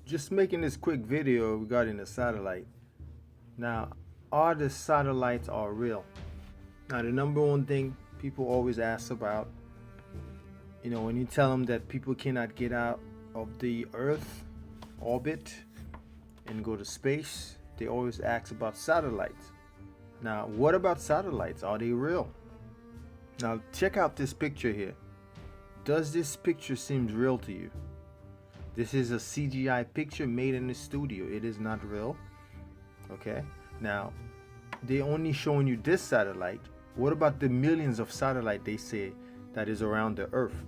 Just making this quick video regarding the satellite. Now, are the satellites are real? Now, the number one thing people always ask about, when you tell them that people cannot get out of the Earth orbit and go to space, they always ask about satellites. Now, what about satellites? Are they real? Now, check out this picture here. Does this picture seem real to you? This is a CGI picture made in the studio. It is not real. Okay. Now, they only showing you this satellite. What about the millions of satellite they say that is around the Earth?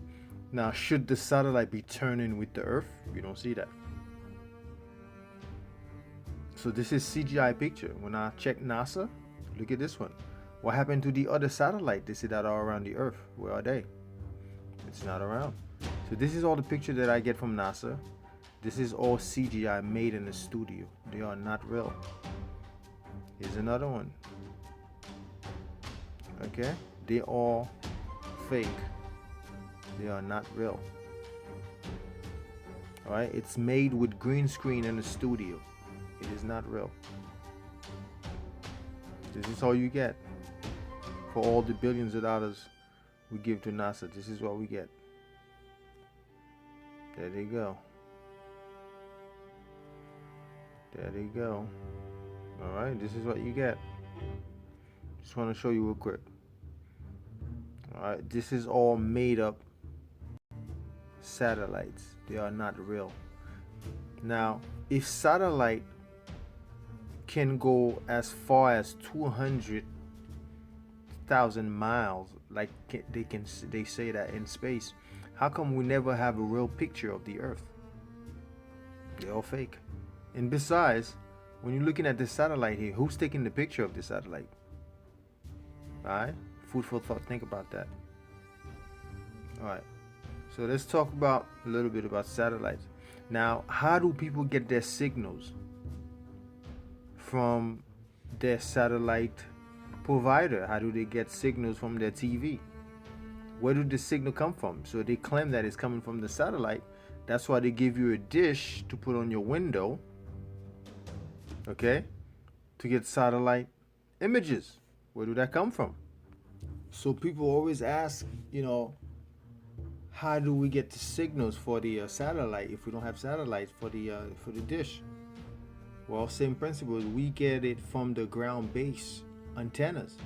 Now, should the satellite be turning with the Earth? You don't see that. So this is CGI picture. When I check NASA, look at this one. What happened to the other satellite they say that are around the Earth? Where are they? It's not around. So this is all the picture that I get from NASA. This is all CGI made in the studio. They are not real. Here's another one. Okay? They are fake. They are not real. Alright? It's made with green screen in the studio. It is not real. This is all you get. For all the billions of dollars we give to NASA, this is what we get. There they go. There they go. Alright, this is what you get. Just want to show you real quick. Alright, this is all made up satellites. They are not real. Now, if satellite can go as far as 200,000 miles, like they say that in space, how come we never have a real picture of the Earth? They're all fake. And besides, when you're looking at this satellite here, who's taking the picture of the satellite? Alright? Food for thought. Think about that. Alright. So let's talk about a little bit about satellites. Now, how do people get their signals from their satellite provider? How do they get signals from their TV? Where did the signal come from? So they claim that it's coming from the satellite. That's why they give you a dish to put on your window, okay, to get satellite images. Where did that come from? So people always ask, how do we get the signals for the satellite if we don't have satellites for the dish? Well, same principle. We get it from the ground base antennas.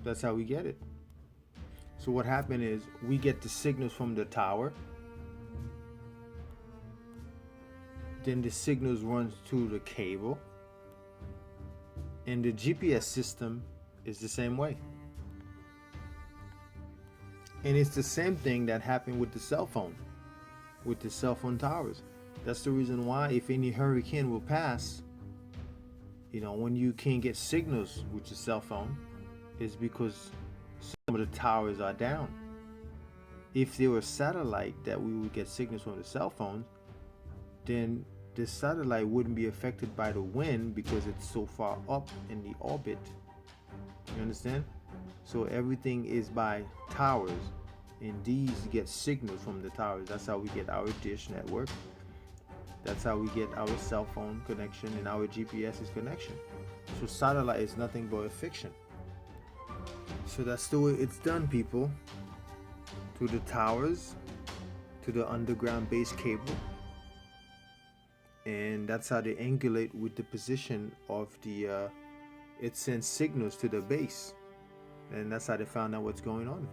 That's how we get it. So what happened is we get the signals from the tower. Then the signals runs to the cable. And the GPS system is the same way. And it's the same thing that happened with the cell phone, with the cell phone towers. That's the reason why if any hurricane will pass, when you can't get signals with your cell phone, is because some of the towers are down. If there were satellite that we would get signals from the cell phones, then the satellite wouldn't be affected by the wind because it's so far up in the orbit. You understand? So everything is by towers, and these get signals from the towers. That's how we get our dish network. That's how we get our cell phone connection and our GPS's connection. So satellite is nothing but a fiction. So that's the way it's done, people. To the towers, to the underground base cable. And that's how they angulate with the position of the, it sends signals to the base. And that's how they found out what's going on.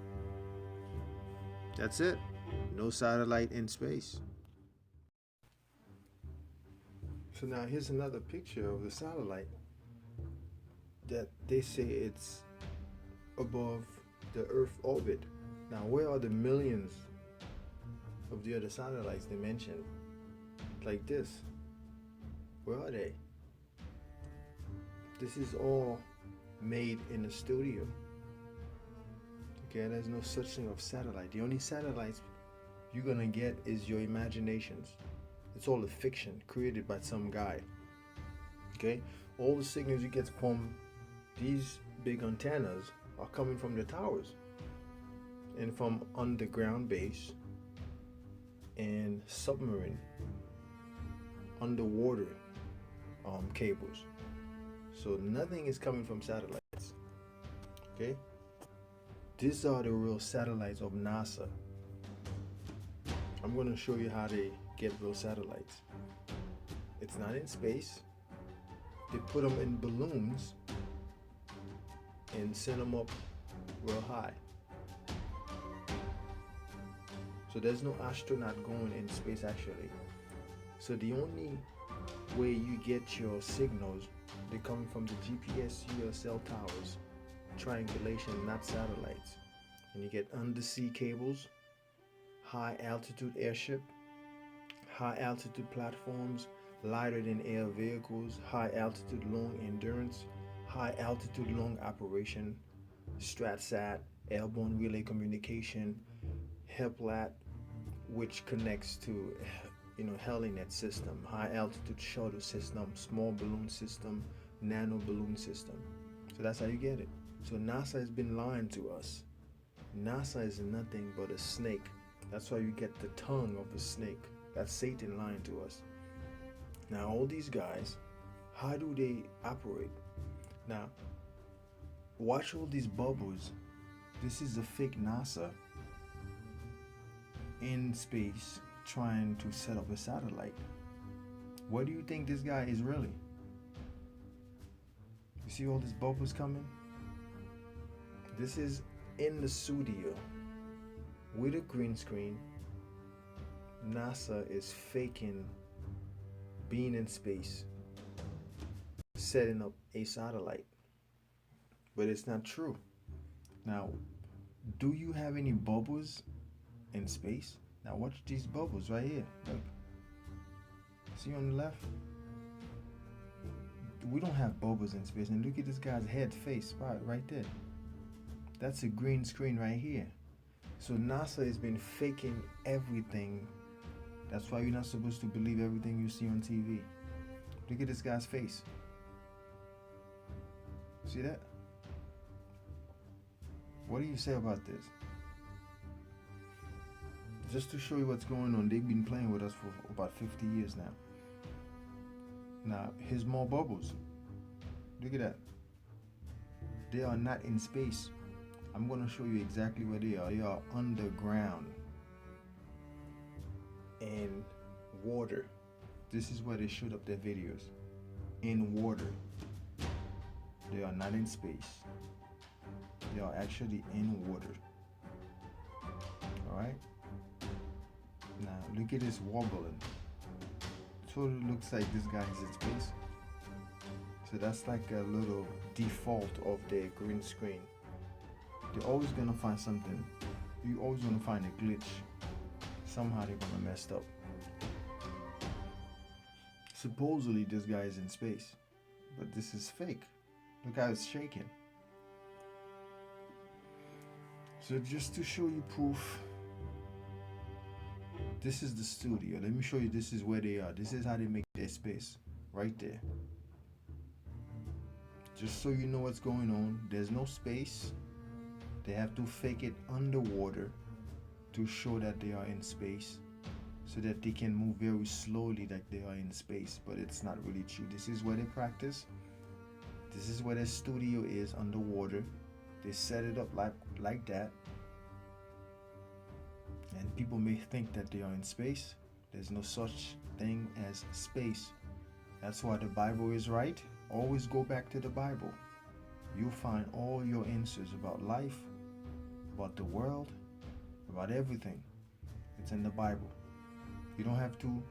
That's it. No satellite in space. So now here's another picture of the satellite that they say it's above the Earth orbit. Now, where are the millions of the other satellites they mentioned? Like this. Where are they? This is all made in the studio. Okay, there's no such thing of satellite. The only satellites you're gonna get is your imaginations. It's all a fiction created by some guy. Okay? All the signals you get from these big antennas are coming from the towers and from underground base and submarine. underwater cables. So nothing is coming from satellites. Okay? These are the real satellites of NASA. I'm going to show you how they get real satellites. It's not in space. They put them in balloons and send them up real high. So there's no astronaut going in space actually. So the only way you get your signals, they're coming from the GPS, your cell towers, triangulation, not satellites. And you get undersea cables, high altitude airship, high altitude platforms, lighter than air vehicles, high altitude long endurance, high altitude long operation, StratSat, airborne relay communication, HEPLAT, which connects to Helinet system, high altitude shuttle system, small balloon system, nano balloon system. So that's how you get it. So NASA has been lying to us. NASA is nothing but a snake. That's why you get the tongue of a snake. That's Satan lying to us. Now all these guys, how do they operate? Now watch all these bubbles. This is a fake NASA in space trying to set up a satellite. What do you think this guy is really? You see all these bubbles coming? This is in the studio with a green screen. NASA is faking being in space, setting up a satellite. But it's not true. Now, do you have any bubbles in space? Now watch these bubbles right here. Look. See on the left? We don't have bubbles in space. And look at this guy's head face spot right there. That's a green screen right here. So NASA has been faking everything. That's why you're not supposed to believe everything you see on TV. Look at this guy's face. See that? What do you say about this? Just to show you what's going on, they've been playing with us for about 50 years now. Now, here's more bubbles. Look at that. They are not in space. I'm going to show you exactly where they are. They are underground in water. This is where they shoot up their videos. In water. They are not in space. They are actually in water. Alright? Now look at this wobbling. Totally looks like this guy is in space. So that's like a little default of their green screen. They're always gonna find something. You're always gonna find a glitch. Somehow they're gonna mess up. Supposedly this guy is in space, but this is fake. Look how it's shaking. So just to show you proof, this is the studio. Let me show you, this is where they are. This is how they make their space, right there. Just so you know what's going on, there's no space. They have to fake it underwater to show that they are in space, so that they can move very slowly like they are in space, but it's not really true. This is where they practice. This is where their studio is, underwater. They set it up like that. And people may think that they are in space. There's no such thing as space. That's why the Bible is right. Always go back to the Bible. You'll find all your answers about life, about the world, about everything. It's in the Bible. You don't have to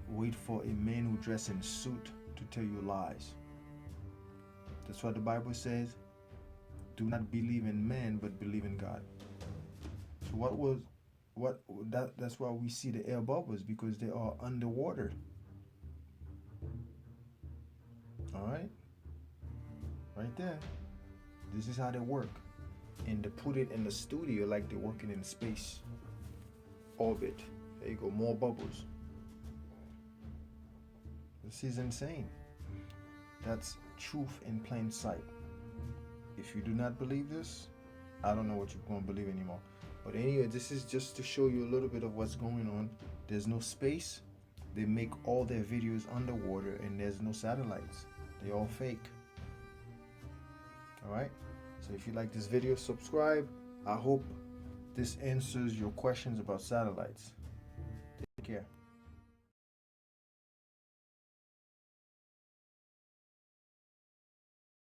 wait for a man who dressed in suit to tell you lies. That's what the Bible says. Do not believe in man, but believe in God. So that's why we see the air bubbles, because they are underwater. All right, right there. This is how they work, and they put it in the studio like they're working in space orbit. There you go, more bubbles. This is insane. That's truth in plain sight. If you do not believe this, I don't know what you're going to believe anymore. But anyway, this is just to show you a little bit of what's going on. There's no space. they make all their videos underwater and there's no satellites. They're all fake. All right. So if you like this video, subscribe. I hope this answers your questions about satellites. Take care.